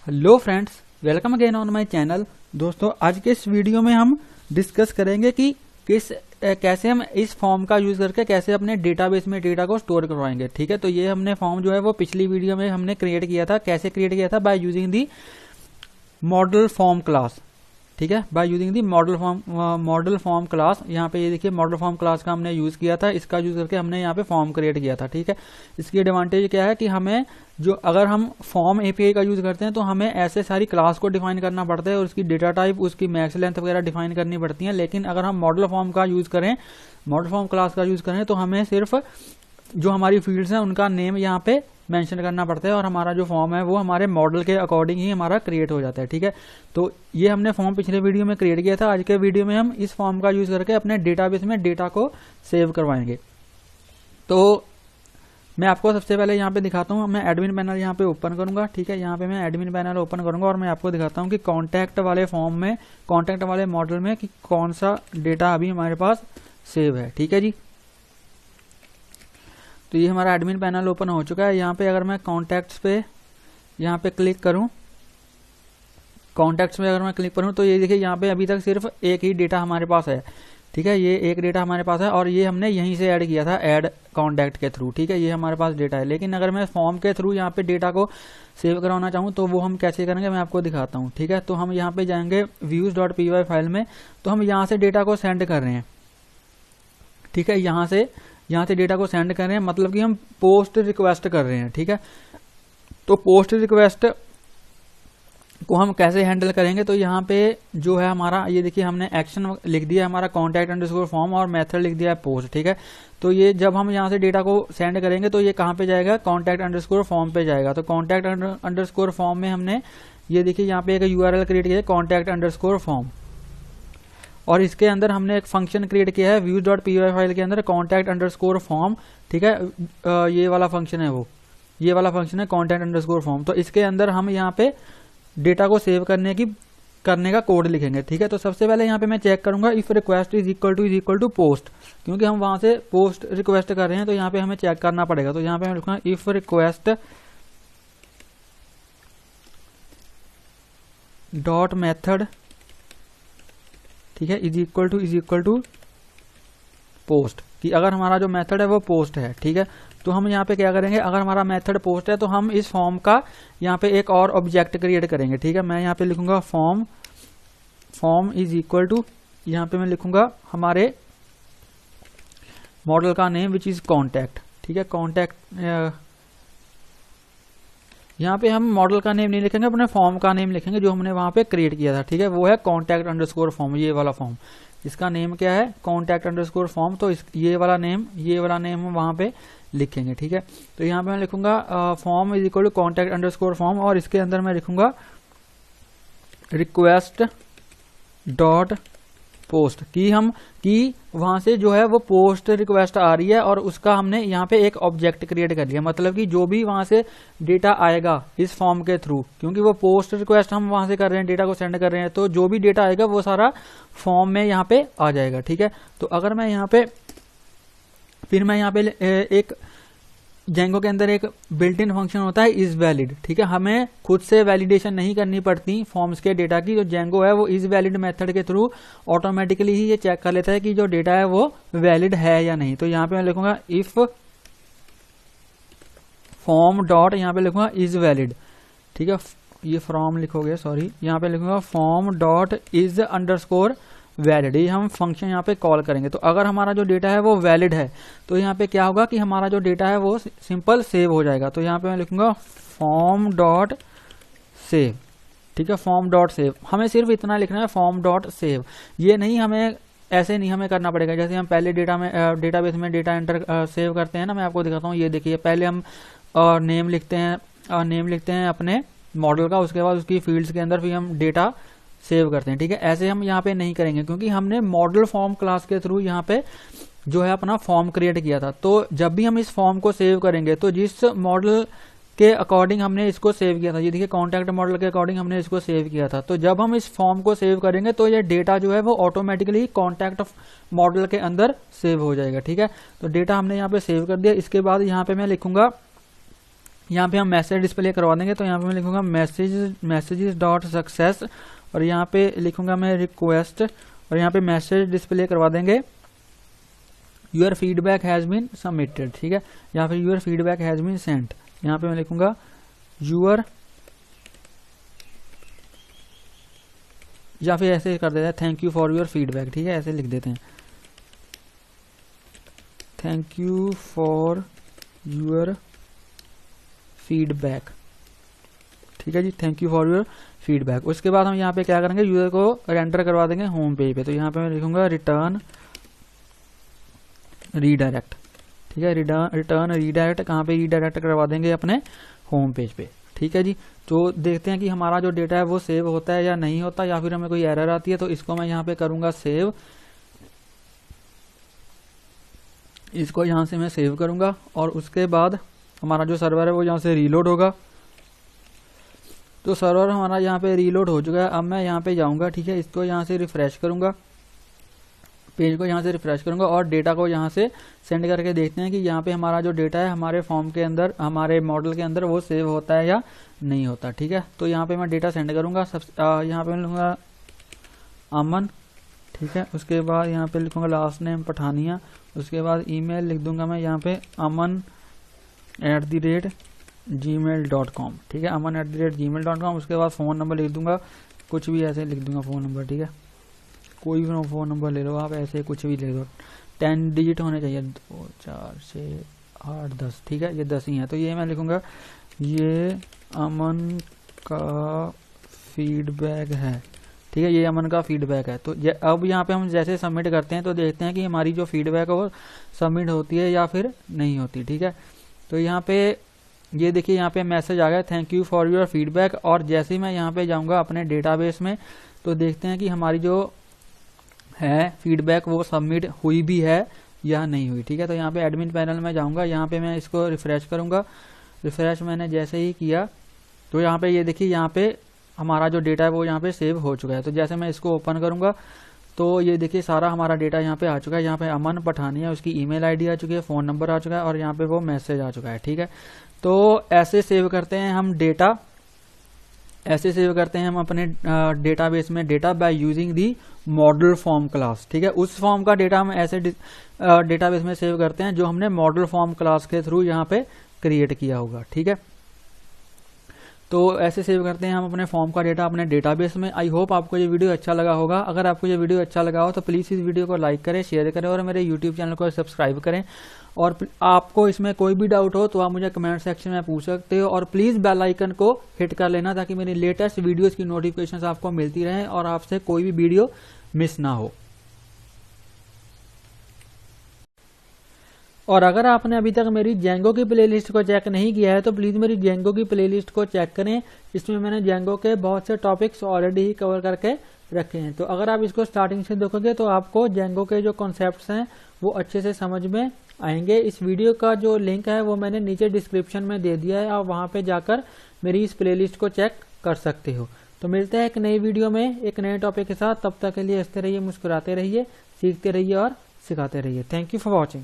Hello friends, welcome again on my channel. दोस्तों, आज के इस वीडियो में हम डिस्कस करेंगे कि कैसे हम इस फॉर्म का यूज करके कैसे अपने डेटाबेस में डेटा को स्टोर करवाएंगे। ठीक है, तो ये हमने फॉर्म जो है वो पिछली वीडियो में हमने क्रिएट किया था। कैसे क्रिएट किया था? By using the model form class. ठीक है, by using the model form class. यहाँ पे ये देखिए मॉडल फॉर्म क्लास का हमने यूज किया था। इसका यूज करके हमने यहाँ पे फॉर्म क्रिएट किया था। ठीक है, इसकी एडवांटेज क्या है कि हमें जो अगर हम फॉर्म एपीआई का यूज करते हैं तो हमें ऐसे सारी क्लास को डिफाइन करना पड़ता है और उसकी डेटा टाइप, उसकी मैक्स लेंथ वगैरह डिफाइन करनी पड़ती है। लेकिन अगर हम मॉडल फॉर्म का यूज करें, मॉडल फॉर्म क्लास का यूज करें, तो हमें सिर्फ जो हमारी फील्ड्स हैं उनका नेम यहाँ पे मेंशन करना पड़ता है और हमारा जो फॉर्म है वो हमारे मॉडल के अकॉर्डिंग ही हमारा क्रिएट हो जाता है। ठीक है, तो ये हमने फॉर्म पिछले वीडियो में क्रिएट किया था। आज के वीडियो में हम इस फॉर्म का यूज करके अपने डेटाबेस में डेटा को सेव करवाएंगे। तो मैं आपको सबसे पहले यहाँ पे दिखाता हूँ। मैं एडमिन पैनल यहाँ पे ओपन करूंगा। ठीक है, यहाँ पे मैं एडमिन पैनल ओपन करूंगा और मैं आपको दिखाता हूँ कि कॉन्टैक्ट वाले फॉर्म में, कॉन्टैक्ट वाले मॉडल में कि कौन सा डेटा अभी हमारे पास सेव है। ठीक है जी, तो ये हमारा एडमिन पैनल ओपन हो चुका है। यहाँ पे अगर मैं कॉन्टैक्ट्स पे यहाँ पे क्लिक करूँ, कॉन्टैक्ट्स में अगर मैं क्लिक करूँ तो ये देखिए यहाँ पे अभी तक सिर्फ एक ही डेटा हमारे पास है। ठीक है, ये एक डेटा हमारे पास है और ये हमने यहीं से ऐड किया था, ऐड कॉन्टैक्ट के थ्रू। ठीक है, ये हमारे पास डेटा है। लेकिन अगर मैं फॉर्म के थ्रू यहाँ पे डेटा को सेव करवाना चाहूँ तो वो हम कैसे करेंगे, मैं आपको दिखाता हूँ। ठीक है, तो हम यहाँ पे जाएंगे views.py फाइल में, तो हम यहाँ से डेटा को सेंड कर रहे हैं। ठीक है, यहाँ से डेटा को सेंड कर रहे हैं, मतलब कि हम पोस्ट रिक्वेस्ट कर रहे हैं। ठीक है, तो पोस्ट रिक्वेस्ट को हम कैसे हैंडल करेंगे, तो यहाँ पे जो है हमारा, ये देखिए हमने एक्शन लिख दिया हमारा कॉन्टैक्ट अंडरस्कोर फॉर्म और मेथड लिख दिया है पोस्ट। ठीक है, तो ये जब हम यहाँ से डेटा को सेंड करेंगे तो ये कहाँ पे जाएगा, कॉन्टैक्ट अंडरस्कोर फॉर्म पे जाएगा। तो कॉन्टैक्ट अंडरस्कोर फॉर्म में हमने ये देखिए यहाँ पे एक यूआरएल क्रिएट किया है, कॉन्टैक्ट अंडरस्कोर फॉर्म, और इसके अंदर हमने एक फंक्शन क्रिएट किया है views.py फाइल के अंदर कॉन्टैक्ट अंडरस्कोर फॉर्म। ठीक है, ये वाला फंक्शन है, वो ये वाला फंक्शन है कॉन्टैक्ट अंडरस्कोर फॉर्म। तो इसके अंदर हम यहाँ पे डेटा को सेव करने का कोड लिखेंगे। ठीक है, तो सबसे पहले यहाँ पे मैं चेक करूंगा if request is equal to post, क्योंकि हम वहां से पोस्ट रिक्वेस्ट कर रहे हैं तो यहाँ पे हमें चेक करना पड़ेगा। तो यहाँ पे मैं लिखूंगा इफ रिक्वेस्ट डॉट मेथड, ठीक है, इज इक्वल टू पोस्ट, कि अगर हमारा जो मेथड है वो पोस्ट है। ठीक है, तो हम यहाँ पे क्या करेंगे, अगर हमारा मेथड पोस्ट है तो हम इस फॉर्म का यहाँ पे एक और ऑब्जेक्ट क्रिएट करेंगे। ठीक है, मैं यहाँ पे लिखूंगा फॉर्म इज इक्वल टू, यहाँ पे मैं लिखूंगा हमारे मॉडल का नेम विच इज कॉन्टैक्ट। ठीक है, कॉन्टैक्ट, यहाँ पे हम मॉडल का नेम नहीं लिखेंगे, अपने फॉर्म का नेम लिखेंगे जो हमने वहां पे क्रिएट किया था। ठीक है, वो है कॉन्टैक्ट अंडरस्कोर फॉर्म, ये वाला फॉर्म, इसका नेम क्या है, कॉन्टैक्ट अंडरस्कोर फॉर्म। तो ये वाला नेम हम वहां पे लिखेंगे। ठीक है, तो यहाँ पे मैं लिखूंगा form is equal to contact underscore form और इसके अंदर मैं लिखूंगा रिक्वेस्ट डॉट पोस्ट, कि वहां से जो है वो पोस्ट रिक्वेस्ट आ रही है और उसका हमने यहाँ पे एक ऑब्जेक्ट क्रिएट कर लिया। मतलब कि जो भी वहां से डेटा आएगा इस फॉर्म के थ्रू, क्योंकि वो पोस्ट रिक्वेस्ट हम वहां से कर रहे हैं, डेटा को सेंड कर रहे हैं, तो जो भी डेटा आएगा वो सारा फॉर्म में यहाँ पे आ जाएगा। ठीक है, तो अगर मैं यहाँ पे फिर मैं यहाँ पे एक जेंगो के अंदर एक बिल्ट इन फंक्शन होता है इज वैलिड। ठीक है, हमें खुद से वैलिडेशन नहीं करनी पड़ती फॉर्म्स के डेटा की। जो जेंगो है वो इज वैलिड मेथड के थ्रू ऑटोमेटिकली ही ये चेक कर लेता है कि जो डेटा है वो वैलिड है या नहीं। तो यहाँ पे मैं लिखूंगा इफ फॉर्म डॉट, यहाँ पे लिखूंगा इज वैलिड। ठीक है, ये फ्रॉम लिखोगे, सॉरी, यहाँ पे लिखूंगा form dot is underscore valid, ये हम फंक्शन यहाँ पे कॉल करेंगे। तो अगर हमारा जो डेटा है वो वैलिड है तो यहाँ पे क्या होगा कि हमारा जो डेटा है वो सिंपल सेव हो जाएगा। तो यहाँ पे मैं लिखूंगा फॉर्म डॉट सेव। ठीक है, फॉर्म डॉट सेव, हमें सिर्फ इतना लिखना है, फॉर्म डॉट सेव। ये नहीं, हमें ऐसे नहीं हमें करना पड़ेगा जैसे हम पहले डेटाबेस में डेटा एंटर सेव करते हैं ना। मैं आपको दिखाता हूँ, ये देखिए पहले हम नेम लिखते हैं अपने मॉडल का, उसके बाद उसकी फील्ड्स के अंदर फिर हम डेटा सेव करते हैं। ठीक है, ऐसे हम यहाँ पे नहीं करेंगे क्योंकि हमने मॉडल फॉर्म क्लास के थ्रू यहाँ पे जो है अपना फॉर्म क्रिएट किया था। तो जब भी हम इस फॉर्म को सेव करेंगे तो जिस मॉडल के अकॉर्डिंग हमने इसको सेव किया था, ये देखिए कॉन्टैक्ट मॉडल के अकॉर्डिंग हमने इसको सेव किया था, तो जब हम इस फॉर्म को सेव करेंगे तो ये डेटा जो है वो ऑटोमेटिकली कॉन्टैक्ट मॉडल के अंदर सेव हो जाएगा। ठीक है, तो डेटा हमने यहाँ पे सेव कर दिया। इसके बाद यहाँ पे मैं लिखूंगा यहाँ पे हम मैसेज डिस्प्ले करवा देंगे। तो यहाँ पे मैं लिखूंगा मैसेजेस डॉट सक्सेस और यहाँ पे लिखूंगा मैं रिक्वेस्ट और यहाँ पे मैसेज डिस्प्ले करवा देंगे your feedback has been submitted, ठीक है, या फिर your feedback has been sent. यहाँ पे मैं लिखूंगा यूर, या फिर ऐसे कर देते हैं thank you for your feedback, ठीक है, ऐसे लिख देते हैं thank you for your feedback, ठीक है जी, thank you for your feedback. उसके बाद हम यहाँ पे क्या करेंगे, यूजर को रेंडर करवा देंगे होम पेज पे। तो यहाँ पे मैं लिखूंगा रिटर्न रीडायरेक्ट, ठीक है, रिटर्न रीडायरेक्ट। कहाँ पे रीडायरेक्ट करवा देंगे, अपने होम पेज पे, ठीक है जी। तो देखते हैं कि हमारा जो डेटा है वो सेव होता है या नहीं होता, या फिर हमें कोई एरर आती है। तो इसको मैं यहाँ पे करूंगा सेव, इसको यहाँ से मैं सेव करूंगा और उसके बाद हमारा जो सर्वर है वो यहाँ से रीलोड होगा। तो सर्वर हमारा यहाँ पे रीलोड हो चुका है। अब मैं यहाँ पे जाऊंगा, ठीक है, इसको यहाँ से रिफ्रेश करूंगा, पेज को यहाँ से रिफ्रेश करूंगा और डेटा को यहाँ से सेंड करके देखते हैं कि यहाँ पे हमारा जो डेटा है हमारे फॉर्म के अंदर, हमारे मॉडल के अंदर वो सेव होता है या नहीं होता, ठीक है। तो यहाँ पे मैं डेटा सेंड करूंगा। यहाँ पे मैं लिखूंगा अमन, ठीक है, उसके बाद यहाँ पे लिखूंगा लास्ट नेम पठानिया, उसके बाद ईमेल लिख दूंगा मैं यहाँ पे aman@gmail.com, ठीक है, aman@gmail.com। उसके बाद फ़ोन नंबर लिख दूंगा, कुछ भी ऐसे लिख दूंगा फ़ोन नंबर, ठीक है, कोई भी फ़ोन नंबर ले लो आप, ऐसे कुछ भी ले लो, 10 डिजिट होने चाहिए, 2 4 6 8 10, ठीक है, ये 10 ही है। तो ये मैं लिखूंगा ये अमन का फीडबैक है, ठीक है, ये अमन का फीडबैक है। तो अब यहाँ पे हम जैसे सबमिट करते हैं तो देखते हैं कि हमारी जो फीडबैक है वो सबमिट होती है या फिर नहीं होती, ठीक है। तो यहाँ पे ये देखिए, यहाँ पे मैसेज आ गया thank you for your feedback. और जैसे ही मैं यहाँ पे जाऊँगा अपने डेटाबेस में तो देखते हैं कि हमारी जो है फीडबैक वो सबमिट हुई भी है या नहीं हुई, ठीक है। तो यहाँ पे एडमिन पैनल में जाऊँगा, यहाँ पे मैं इसको रिफ्रेश करूँगा। रिफ्रेश मैंने जैसे ही किया तो यहाँ पे ये देखिए, यहाँ पे हमारा जो डेटा है वो यहाँ पे सेव हो चुका है। तो जैसे मैं इसको ओपन करूंगा तो ये देखिए सारा हमारा डेटा यहाँ पे आ चुका है। यहाँ पे अमन पठानिया, उसकी ईमेल आईडी आ चुकी है, फ़ोन नंबर आ चुका है और यहाँ पे वो मैसेज आ चुका है, ठीक है। तो ऐसे सेव करते हैं हम डेटा, ऐसे सेव करते हैं हम अपने डेटाबेस में data by using the model form class, ठीक है। उस फॉर्म का डेटा हम ऐसे डेटाबेस में सेव करते हैं जो हमने मॉडल फॉर्म क्लास के थ्रू यहाँ पे क्रिएट किया होगा, ठीक है। तो ऐसे सेव करते हैं हम अपने फॉर्म का डेटा अपने डेटाबेस में। आई होप आपको ये वीडियो अच्छा लगा होगा। अगर आपको ये वीडियो अच्छा लगा हो तो प्लीज़ इस वीडियो को लाइक करें, शेयर करें और मेरे यूट्यूब चैनल को सब्सक्राइब करें। और आपको इसमें कोई भी डाउट हो तो आप मुझे कमेंट सेक्शन में पूछ सकते हो। और प्लीज़ बेल आइकन को हिट कर लेना ताकि मेरी लेटेस्ट वीडियोज़ की नोटिफिकेशन आपको मिलती रहें और आपसे कोई भी वीडियो मिस ना हो। और अगर आपने अभी तक मेरी जेंगो की प्लेलिस्ट को चेक नहीं किया है तो प्लीज़ मेरी जेंगो की प्लेलिस्ट को चेक करें। इसमें मैंने जेंगो के बहुत से टॉपिक्स ऑलरेडी ही कवर करके रखे हैं। तो अगर आप इसको स्टार्टिंग से देखोगे तो आपको जेंगो के जो कॉन्सेप्ट्स हैं वो अच्छे से समझ में आएंगे। इस वीडियो का जो लिंक है वो मैंने नीचे डिस्क्रिप्शन में दे दिया है, आप वहाँ पे जाकर मेरी इस प्लेलिस्ट को चेक कर सकते हो। तो मिलते हैं एक नई वीडियो में एक नए टॉपिक के साथ। तब तक के लिए हंसते रहिए, मुस्कुराते रहिए, सीखते रहिए और सिखाते रहिए। Thank you for watching.